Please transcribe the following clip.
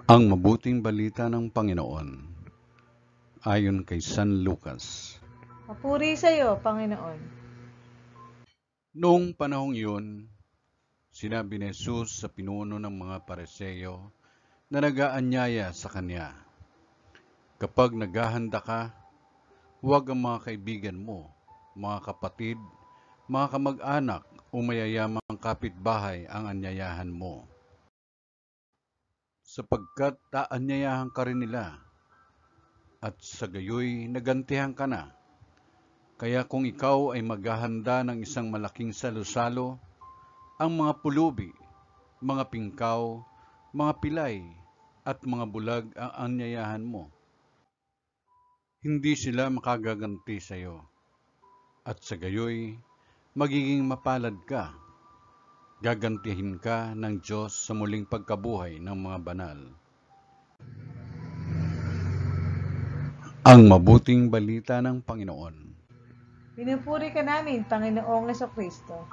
Ang mabuting balita ng Panginoon ayon kay San Lucas. Papuri sa iyo, Panginoon. Noong panahong iyon, sinabi ni Jesus sa pinuno ng mga Pariseo na nag-aanyaya sa kanya, "Kapag naghahanda ka, huwag ang mga kaibigan mo, mga kapatid, mga kamag-anak o mayayamang kapitbahay ang anyayahan mo, sapagkat aanyayahan ka rin nila, at sa gayoy nagantihan ka na. Kaya kung ikaw ay maghahanda ng isang malaking salo-salo, ang mga pulubi, mga pingkaw, mga pilay, at mga bulag ang anyayahan mo, hindi sila makagaganti sa iyo. At sa gayoy, magiging mapalad ka. Gagantihin ka ng Diyos sa muling pagkabuhay ng mga banal." Ang mabuting balita ng Panginoon. Pinupuri ka namin, Panginoong Kristo.